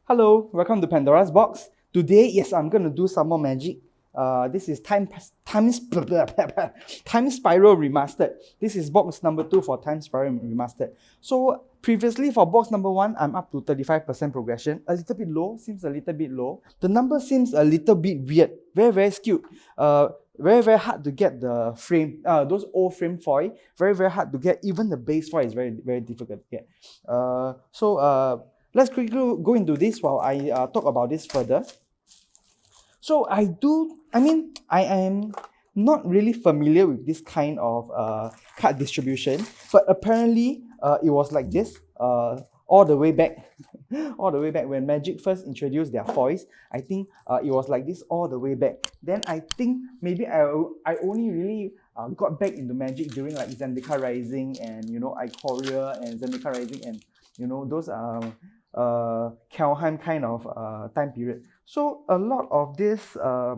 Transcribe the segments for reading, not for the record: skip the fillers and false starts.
Hello, welcome to Pandora's Box. Today, yes, I'm going to do some more magic. This is Time Spiral Remastered. This is box number 2 for Time Spiral Remastered. So previously for box number 1, I'm up to 35% progression. A little bit low, seems a little bit low. The number seems a little bit weird, very skewed. Very hard to get the frame, those old frame foil, very hard to get. Even the base foil is very difficult to get. Let's quickly go into this while I talk about this further. So I am not really familiar with this kind of card distribution, but apparently it was like this all the way back when Magic first introduced their foils. I think it was like this all the way back. Then I think maybe I only really got back into Magic during like Zendika Rising and Ikoria and Zendika Rising and those Kelheim kind of time period. So a lot of this I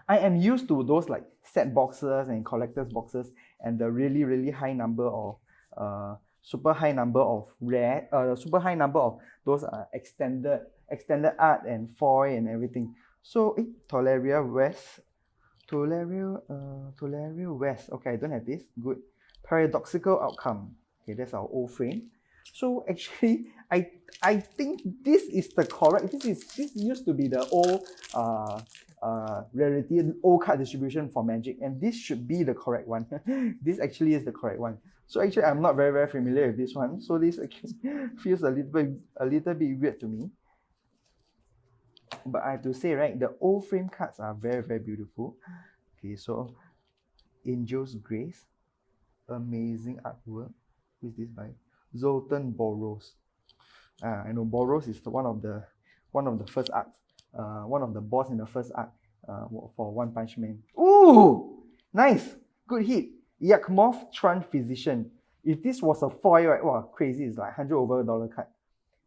am used to those like set boxes and collectors boxes and the really high number of super high number of those extended art and foil and everything. So Tolaria West. Okay, I don't have this. Good. Paradoxical Outcome. Okay, that's our old frame. So actually, I think this is the correct. This used to be the old rarity, old card distribution for Magic, and this should be the correct one. This actually is the correct one. So actually, I'm not very familiar with this one. So this actually feels a little bit weird to me. But I have to say, right, the old frame cards are very beautiful. Okay, so Angel's Grace, amazing artwork. Who is this by? Zoltan Boros. I know Boros is one of the first arcs, one of the boss in the first arc for One Punch Man. Ooh, nice, good hit. Yakmov Tran Physician. If this was a foil, right? Wow, crazy! It's like $100 over card.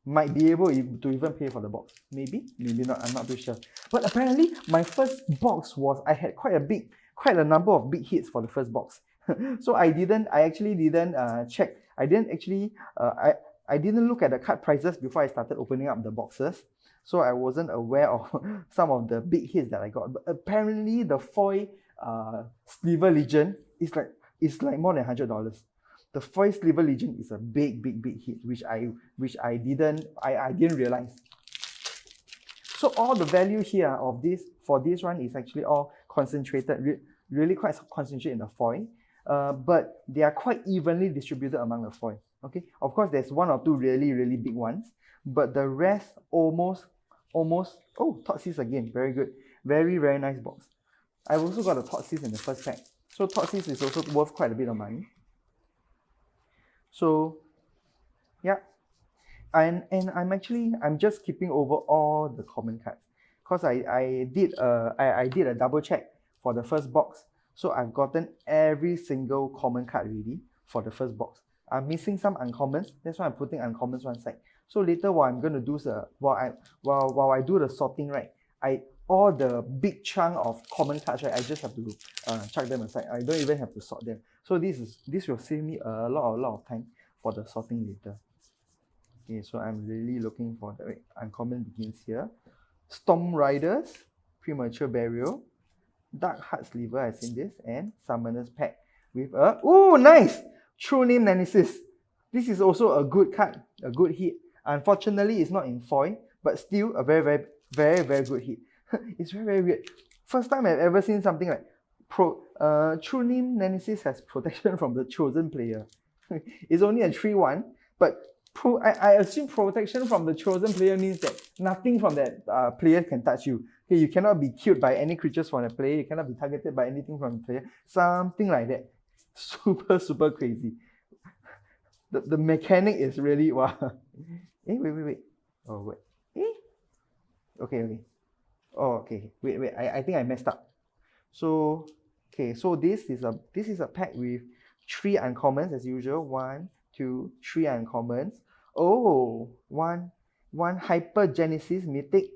Might be able to even pay for the box. Maybe not. I'm not too sure. But apparently, my first box I had quite a number of big hits for the first box. So I actually didn't check. I didn't look at the card prices before I started opening up the boxes. So I wasn't aware of some of the big hits that I got. But apparently the foil Sliver Legion is like more than $100. The foil Sliver Legion is a big hit, which I didn't realize. So all the value here of this for this one is actually all concentrated, really quite concentrated in the foil. But they are quite evenly distributed among the foil. Okay, of course there's one or two really big ones, but the rest almost. Oh, Thoughtseize again, very good, very nice box. I've also got a Thoughtseize in the first pack, so Thoughtseize is also worth quite a bit of money. So yeah, and I'm just skipping over all the common cards because I did a double check for the first box. So I've gotten every single common card ready for the first box. I'm missing some uncommons. That's why I'm putting uncommons one side. So later, what I'm going to do is while I do the sorting, right, all the big chunk of common cards, right, I just have to chuck them aside. I don't even have to sort them. So this will save me a lot of time for the sorting later. Okay, so I'm really looking for the uncommon begins here. Storm Riders, Premature Burial, Dark Heart Sliver, I've seen this, and Summoner's Pack with nice! True Name Nemesis. This is also a good card, a good hit. Unfortunately, it's not in foil, but still a very good hit. It's very weird. First time I've ever seen something like True Name Nemesis has protection from the chosen player. It's only a 3/1, but I assume protection from the chosen player means that nothing from that player can touch you. Okay, you cannot be killed by any creatures from the player. You cannot be targeted by anything from the player. Something like that. Super crazy. The mechanic is really wow. Wait. Oh wait. Okay. Oh okay. Wait. I think I messed up. So okay. So this is a pack with 3 uncommons as usual. 1, 2, 3 uncommons. Oh, one Hypergenesis Mythic.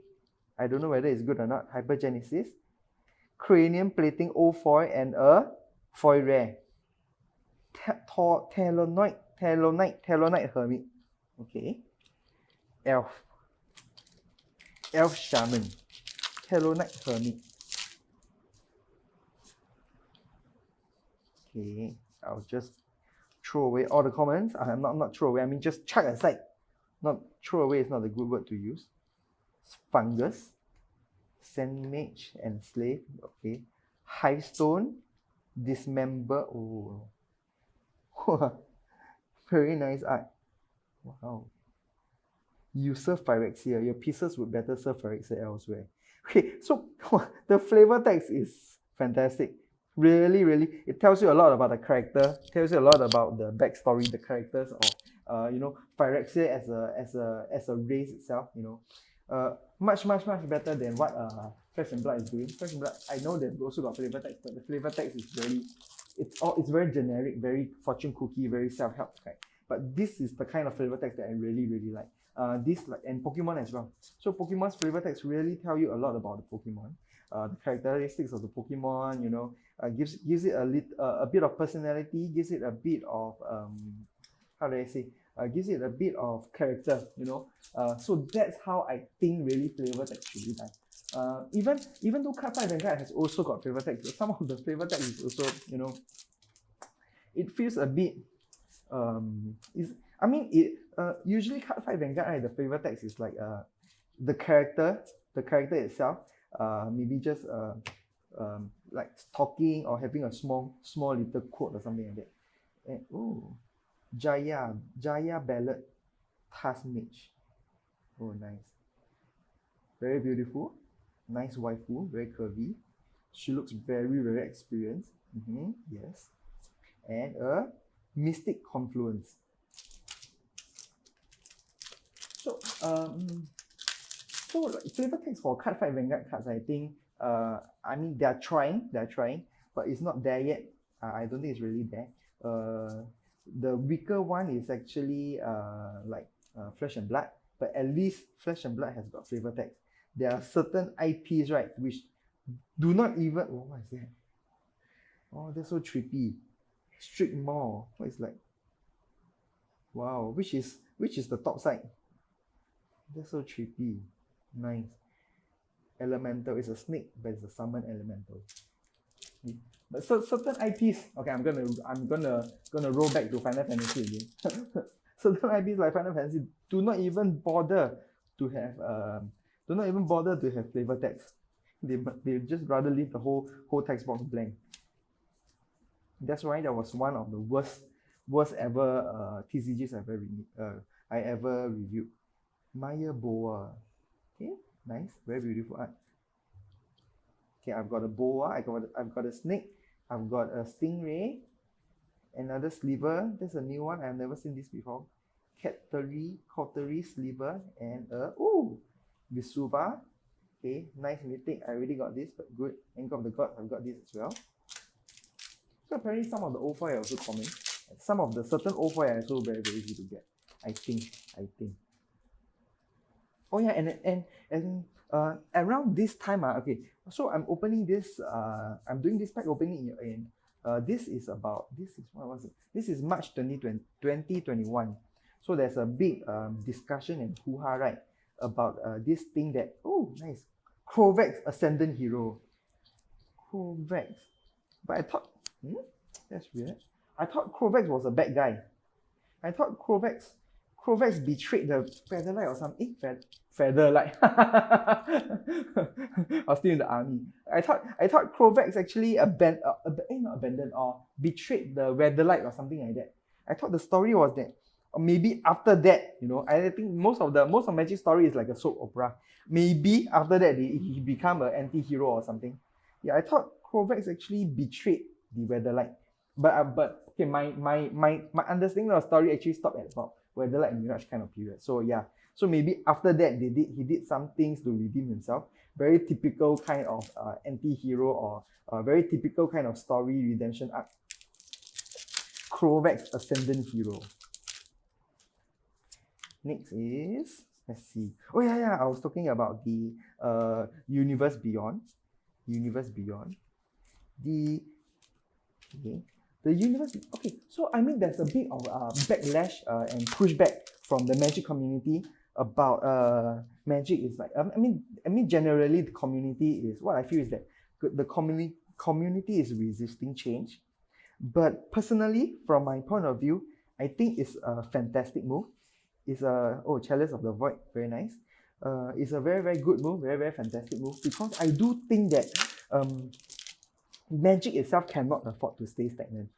I don't know whether it's good or not. Hypergenesis, Cranium Plating Old Foil, and a foil rare. Talonite Hermit. Okay. Elf. Elf Shaman, Hello Knight Hermit. Okay, I'll just throw away all the comments. I'm not throw away, I mean just chuck aside. Not throw away is not a good word to use. Fungus, Sand Mage and Slave, okay. Hivestone, Dismember, oh. Very nice art. Wow. You serve Phyrexia, your pieces would better serve Phyrexia elsewhere. Okay, so the flavor text is fantastic. Really, really, it tells you a lot about the character, tells you a lot about the backstory, the characters of Phyrexia as a race itself, much better than what Flesh and Blood is doing. Flesh and Blood, I know that we also got flavor text, but the flavor text is really, it's very generic, very fortune cookie, very self-help kind. But this is the kind of flavor text that I really, really like. And Pokemon as well. So Pokemon's flavor text really tell you a lot about the Pokemon, the characteristics of the Pokemon. Gives it a bit of personality, gives it a bit of how do I say? Gives it a bit of character. So that's how I think really flavor text should be done. Even though Card 5 Vanguard has also got flavor text, some of the flavor text is also it feels a bit usually Card 5 Vanguard, right, the flavor text is like the character itself, maybe just like talking or having a small little quote or something like that. And Jaya Ballad, Task Mage. Oh, nice. Very beautiful. Nice waifu, very curvy. She looks very, very experienced. Yes. And a Mystic Confluence. So flavor text for Card 5 Vanguard cards, I think they're trying, but it's not there yet. I don't think it's really there. The weaker one is actually Flesh and Blood, but at least Flesh and Blood has got flavor text. There are certain IPs, right, which do not even, what is that? Oh, that's so trippy. Strict Maw, what is like? Wow, which is the top side? That's so trippy. Nice. Elemental is a snake, but it's a summon elemental. But certain IPs, okay, I'm gonna roll back to Final Fantasy again. Certain IPs like Final Fantasy do not even bother to have flavor text. They just rather leave the whole text box blank. That's why that was one of the worst ever TCGs I ever reviewed. Maya Boa. Okay, nice, very beautiful art. Okay, I've got a boa, I've got a snake, I've got a stingray, another sliver. There's a new one, I've never seen this before. Cautery sliver, and Visuva. Okay, nice mythic. I already got this, but good. Anchor of the Gods, I've got this as well. So apparently some of the old foil are also common. Some of the certain old foil are also very, very easy to get. I think. Oh yeah, and around this time, okay, so I'm opening this, I'm doing this pack opening in this is what was it? This is March 2021. So there's a big discussion and hoo-ha, right, about this thing that, oh, nice, Krovex Ascendant Hero. Krovex. But I thought, that's weird. I thought Krovex was a bad guy. I thought Krovex betrayed the Featherlight or something. Featherlight. I was still in the army. I thought Krovex actually not abandoned or betrayed the Weatherlight or something like that. I thought the story was that, or maybe after that, I think most of Magic story is like a soap opera. Maybe after that he become an anti-hero or something. Yeah, I thought Krovex actually betrayed the Weatherlight. But okay, my understanding of the story actually stopped at about Weatherlight and Mirage kind of period. So yeah, so maybe after that he did some things to redeem himself. Very typical kind of anti-hero or very typical kind of story redemption arc. Krovex Ascendant Hero. Next is, let's see. Oh yeah, I was talking about the Universe Beyond. The universe. Okay, so I mean there's a bit of backlash and pushback from the Magic community about Magic is like I mean generally the community is what I feel is that the community is resisting change. But personally, from my point of view, I think it's a fantastic move. It's a Chalice of the Void, very nice. It's a very, very good move, very, very fantastic move, because I do think that Magic itself cannot afford to stay stagnant.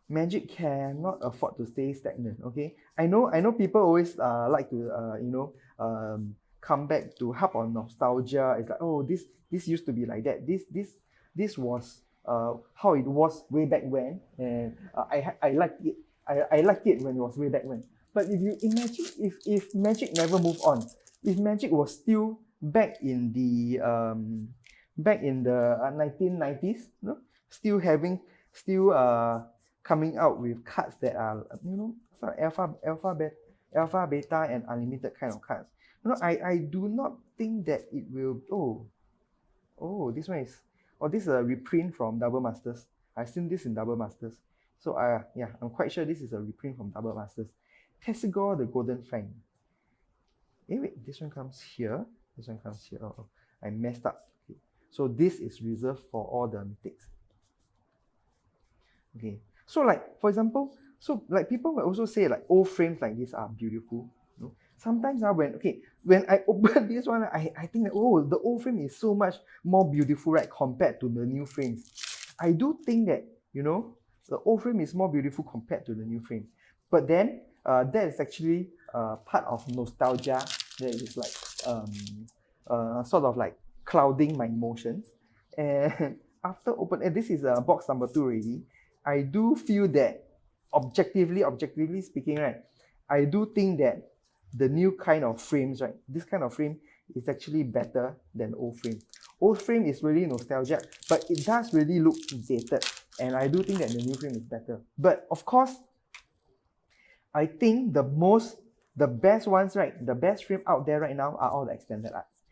Magic cannot afford to stay stagnant. Okay, I know people always like to come back to harp on nostalgia. It's like, oh, this used to be like that. This was how it was way back when, and I liked it. I liked it when it was way back when. But if you imagine, if Magic never moved on, if Magic was still back in the 1990s, still coming out with cards that are sort of alpha, beta, and unlimited kind of cards. I do not think that it will. This one is this is a reprint from Double Masters. I've seen this in Double Masters, so I'm quite sure this is a reprint from Double Masters. Tessagor the Golden Fang. Wait, this one comes here. This one comes here. Oh, I messed up. Okay. So this is reserved for all the mythics. Okay. So like, for example, people will also say like old frames like this are beautiful. Sometimes when I open this one, I think that the old frame is so much more beautiful, right, compared to the new frames. I do think that the old frame is more beautiful compared to the new frame. But then that is actually part of nostalgia that is like sort of like clouding my emotions. And after this is box number 2 already. I do feel that objectively speaking, right, I do think that the new kind of frames, right, this kind of frame is actually better than old frame. Old frame is really nostalgia, but it does really look dated, and I do think that the new frame is better. But of course, I think the best ones, right, the best frame out there right now are all the extended arts.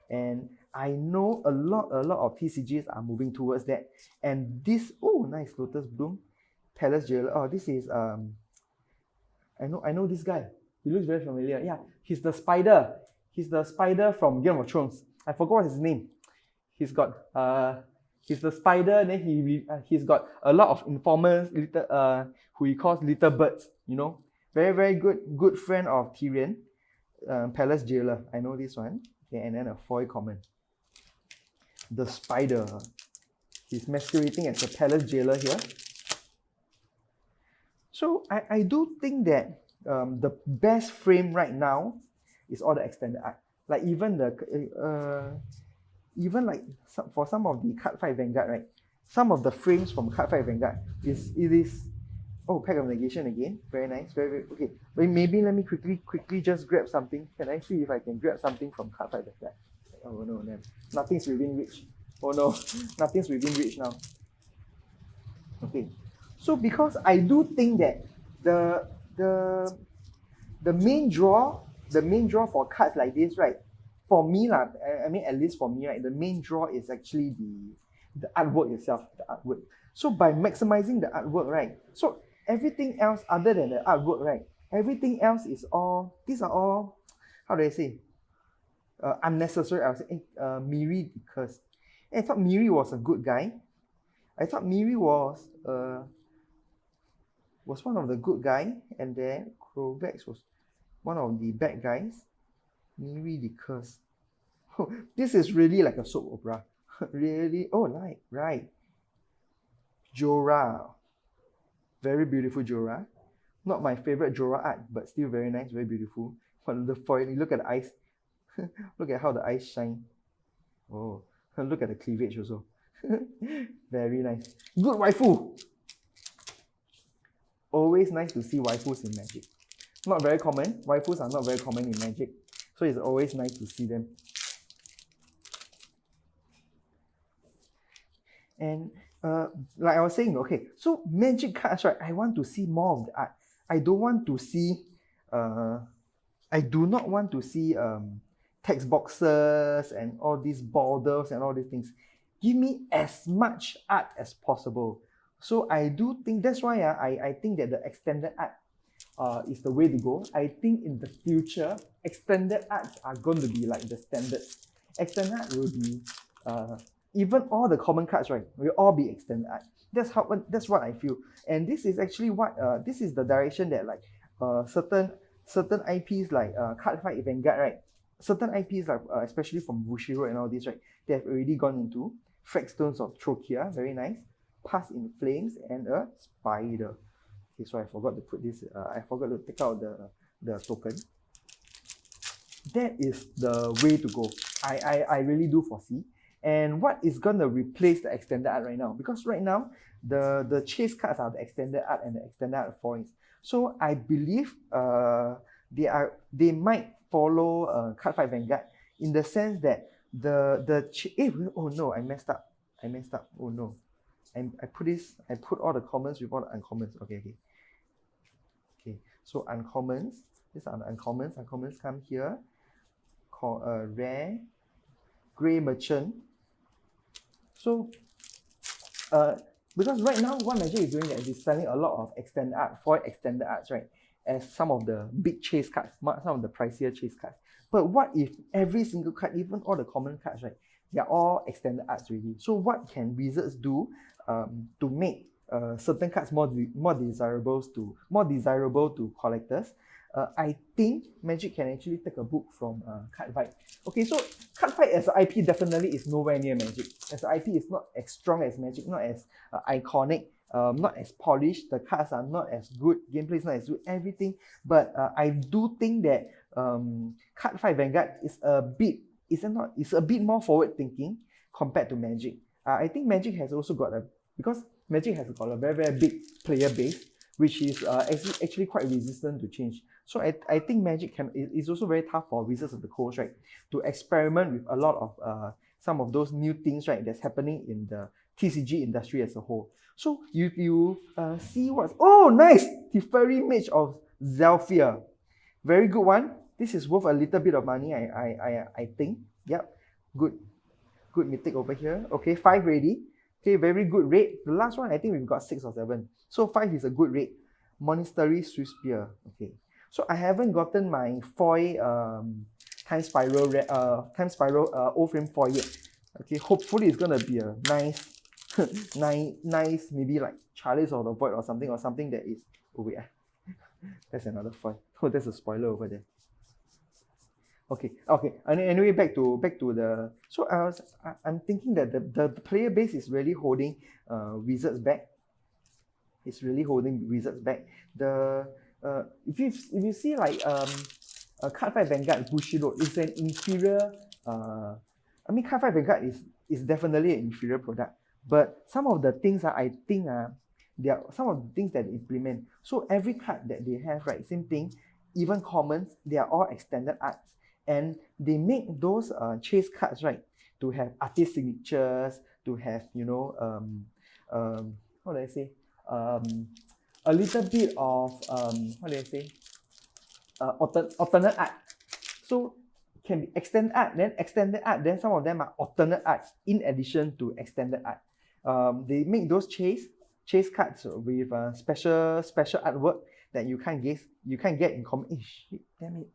And I know a lot of TCGs are moving towards that. And this, nice Lotus Bloom, Palace Jailer. This is I know this guy. He looks very familiar. Yeah, he's the spider. He's the spider from Game of Thrones. I forgot what's his name. He's got he's the spider. And then he's got a lot of informants, who he calls little birds. Very, very good friend of Tyrion. Palace Jailer. I know this one. Okay, and then a foil common. The spider. He's masquerading as a Palace Jailer here. So I do think that the best frame right now is all the extended art. Like even for some of the Cardfight Vanguard, right? Some of the frames from Cardfight Vanguard is Pack of Negation again. Very nice. Very, very okay. But maybe let me quickly just grab something. Can I see if I can grab something from Cardfight Vanguard? Oh no, nothing's within reach. Oh no, nothing's within reach now. Okay. So because I do think that the main draw for cards like this, right? For me, I mean at least for me, right, the main draw is actually the artwork itself, the artwork. So by maximizing the artwork, right? So everything else other than the artwork, right? Everything else is these are all, how do I say? Unnecessary. I would say Miri, because I thought Miri was a good guy. I thought Miri was one of the good guys, and then Krovex was one of the bad guys. Miri the Curse. This is really like a soap opera. Really? Right. Jorah. Very beautiful Jorah. Not my favorite Jorah art, but still very nice, very beautiful. But the foil, look at the eyes. Look at how the eyes shine. Oh, look at the cleavage also. Very nice. Good waifu. Always nice to see waifus in Magic. Not very common. Waifus are not very common in Magic. So it's always nice to see them. And like I was saying, okay, so Magic cards, right? I want to see more of the art. I don't want to see I do not want to see text boxes and all these borders and all these things. Give me as much art as possible. So I do think that's why I think that the extended art is the way to go. I think in the future, extended arts are going to be like the standard. Extended art will be even all the common cards, right, will all be extended art. That's what I feel. And this is actually what this is the direction that like certain IPs like Card Fight Vanguard, right? Certain IPs like especially from Bushiroad and all this, right? They have already gone into Fragstones of Trochia, very nice. Past in Flames and a Spider. Okay, so I forgot to put this. I forgot to take out the token. That is the way to go. I really do foresee. And what is gonna replace the extended art right now? Because right now the chase cards are the extended art and the extended art foils. So I believe they might follow Card Fight Vanguard in the sense that oh no, I messed up. Oh no. I put all the commons with all the uncommons. Okay. So uncommons, these are the uncommons. Uncommons come here. Called rare, Grey Merchant. So because right now what Magic is doing is selling a lot of extended art, foil extended arts, right? As some of the big chase cards, some of the pricier chase cards. But what if every single card, even all the common cards, right, they are all extended arts already? So what can Wizards do to make certain cards more desirable to collectors? I think Magic can actually take a book from Card Fight. Okay, so Card Fight as an IP definitely is nowhere near Magic. As an IP, it's not as strong as Magic, not as iconic, not as polished. The cards are not as good. Gameplay is not as good. Everything, but I do think that Card Fight Vanguard is a bit more forward thinking compared to Magic. I think Magic has also got because Magic has got a very, very big player base, which is actually quite resistant to change. So I think Magic is also very tough for Wizards of the Coast, right, to experiment with a lot of some of those new things, right, that's happening in the TCG industry as a whole. So you see what's nice, Teferi Mage of Zelfia, very good one. This is worth a little bit of money, I think. Yep, good mythic over here. Okay, 5 ready. Okay, very good rate. The last one, I think we've got 6 or 7. So 5 is a good rate. Monastery Swiss Spear. Okay. So I haven't gotten my foil Time Spiral O-Frame foil yet. Okay, hopefully it's gonna be a nice nice, maybe like Chalice of the Void or something that is that's another foil. Oh, there's a spoiler over there. Okay. And anyway, back to the. So I'm thinking that the player base is really holding Wizards back. It's really holding Wizards back. The if you see like Card Fight Vanguard Bushido is an inferior. I mean, Card Fight Vanguard is definitely an inferior product. But some of the things I think there are some of the things that they implement. So every card that they have, right, same thing. Even commons, they are all extended arts. And they make those chase cards, right, to have artist signatures, to have, how do I say, a little bit of, how do I say, alternate art. So can be extended art, then some of them are alternate arts in addition to extended art. They make those chase cards with special artwork that you can't get in common. Shit, damn it.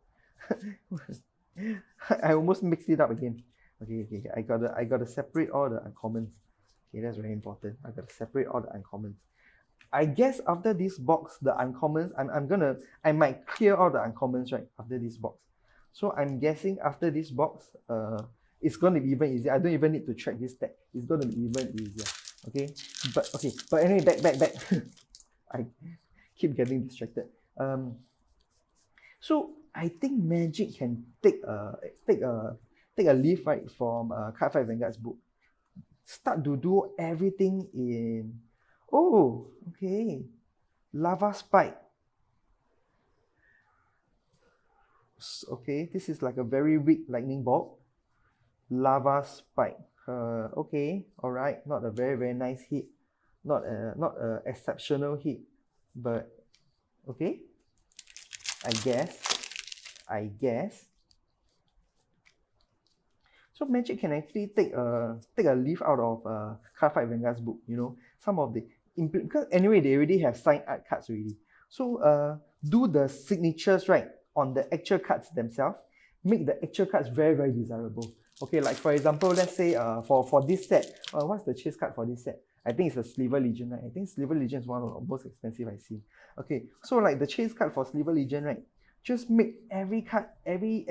I almost mixed it up again. Okay. I gotta separate all the uncommons. Okay, that's very important. I gotta separate all the uncommons. I guess after this box, the uncommons, I might clear all the uncommons, right, after this box. So I'm guessing after this box, it's gonna be even easier. I don't even need to track this stack. It's gonna be even easier. Okay. But anyway, back. I keep getting distracted. So I think Magic can take a leaf, right, from Card Fight Vanguard's book. Start to do everything in Lava Spike. Okay, this is like a very weak lightning bolt. Lava Spike. Okay, alright, not a very, very nice hit. Not a exceptional hit. But okay. I guess. So Magic can actually take a leaf out of Card Fight Vanguard's book. Some of the because anyway they already have signed art cards already. So do the signatures right on the actual cards themselves, make the actual cards very, very desirable. Okay, like for example, let's say for this set, what's the chase card for this set? I think it's a Sliver Legion, right? I think Sliver Legion is one of the most expensive I see. Okay, so like the chase card for Sliver Legion, right? Just make every card, every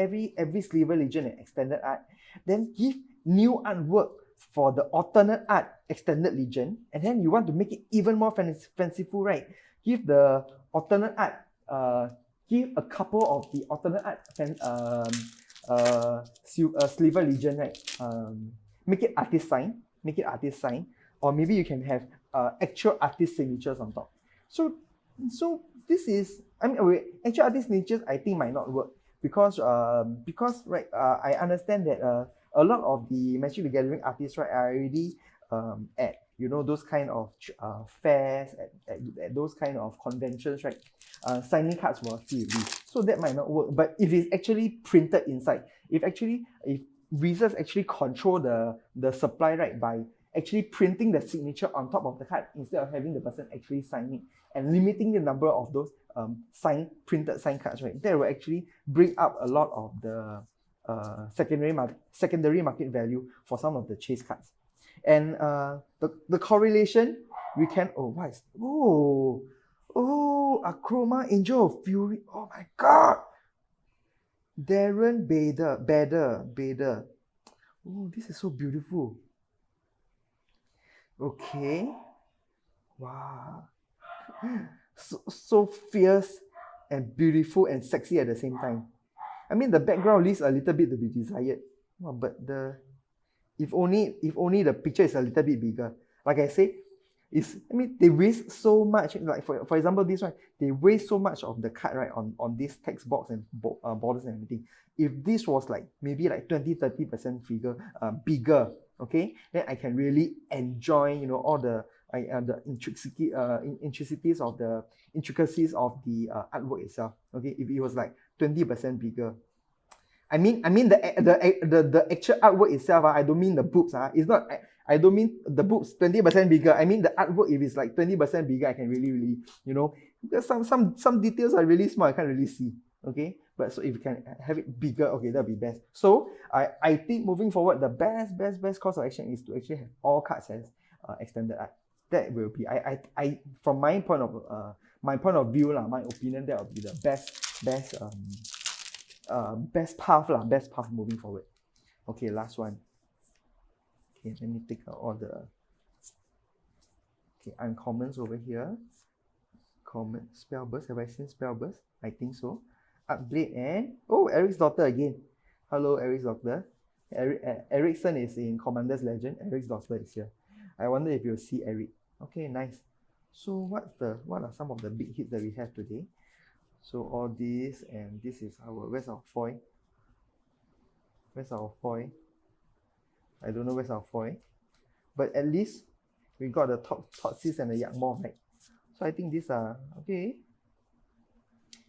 Sliver Legion an extended art, then give new artwork for the alternate art extended legion, and then you want to make it even more fanciful, right? Give the alternate art, give a couple of the alternate art Sliver Legion, right? Make it artist sign, or maybe you can have actual artist signatures on top. So this is, I mean, wait, actual artist signatures I think might not work because right, I understand that a lot of the Magic the Gathering artists, right, are already at, you know, those kind of fairs, at those kind of conventions, right? Signing cards for a free release. So that might not work. But if it's actually printed inside, if Wizards actually control the supply, right, by actually printing the signature on top of the card instead of having the person actually sign it and limiting the number of those printed sign cards, right, that will actually bring up a lot of the secondary market value for some of the chase cards. And the correlation, we can, Achroma, Angel of Fury, oh my god, Darren Bader. Oh, this is so beautiful. Okay, wow, so fierce and beautiful and sexy at the same time. I mean, the background leaves a little bit to be desired, but if only the picture is a little bit bigger. Like I say, they waste so much. Like for example, this one, they waste so much of the card, right, on this text box and borders and everything. If this was like maybe like 20-30% bigger, okay, then I can really enjoy, you know, all the intricacies of the artwork itself. Okay, if it was like 20% bigger. I mean the actual artwork itself. I don't mean the boobs. It's not. I don't mean the boobs 20% bigger. I mean the artwork. If it's like 20% bigger, I can really, you know, there's some details are really small. I can't really see. Okay, but so if you can have it bigger, okay, that'll be best. So I think moving forward, the best course of action is to actually have all cards as extended art. That will be from my point of view lah, my opinion, that will be the best path moving forward. Okay, last one. Okay, let me take out all the uncommons over here. Common Spellburst. Have I seen Spellburst? I think so. Upblade and Eric's daughter again. Hello, Eric's daughter. Ericson is in Commander's Legend. Eric's daughter is here. I wonder if you'll see Eric. Okay, nice. So what are some of the big hits that we have today? So all this, and this is where's our foil? I don't know where's our foil. But at least we got the Totsis and the Yakmor, right? So I think these are okay.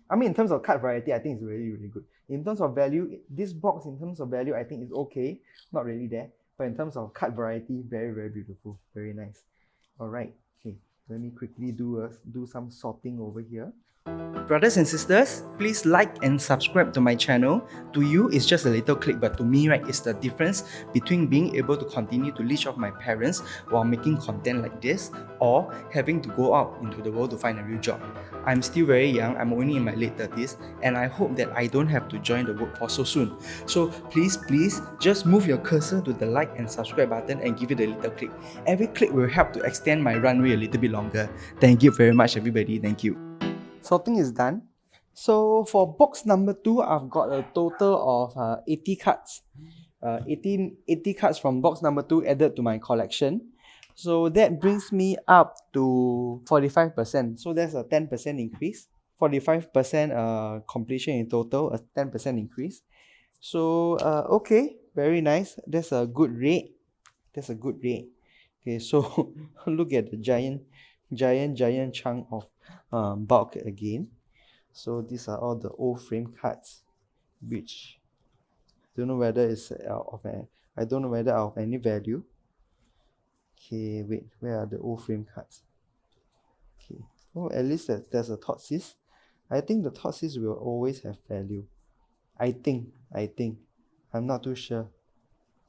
I mean, in terms of card variety, I think it's really, really good. In terms of value, this box, in terms of value, I think is okay. Not really there. But in terms of card variety, very, very beautiful. Very nice. Alright. Okay. Let me quickly do some sorting over here. Brothers and sisters, please like and subscribe to my channel. To you, it's just a little click, but to me, right, it's the difference between being able to continue to leech off my parents while making content like this, or having to go out into the world to find a real job. I'm still very young, I'm only in my late 30s, and I hope that I don't have to join the workforce so soon. So please, just move your cursor to the like and subscribe button and give it a little click. Every click will help to extend my runway a little bit longer. Thank you very much, everybody. Thank you. Sorting is done. So for box number 2, I've got a total of 80 cards. 80 cards from box number 2 added to my collection. So that brings me up to 45%. So that's a 10% increase. 45% completion in total, a 10% increase. So okay, very nice. That's a good rate. Okay, so look at the giant chunk of bulk again. So these are all the old frame cards, which I don't know whether it's of any value. Okay, wait, where are the old frame cards? Okay, at least there's a Totsis. I think the Thoughtseize will always have value. I think. I'm not too sure.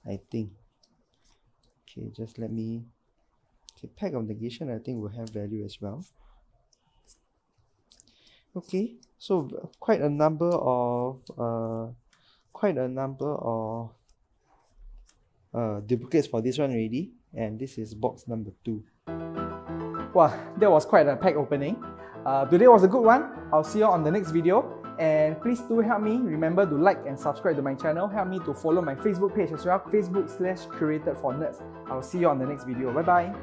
I think. Okay, just let me... Okay, Pact of Negation I think will have value as well. Okay, so quite a number of duplicates for this one already, and this is box number 2. Wow, that was quite a pack opening. Today was a good one. I'll see you on the next video. And please do help me, remember to like and subscribe to my channel. Help me to follow my Facebook page as well, Facebook/Curated for Nerds. I'll see you on the next video. Bye bye.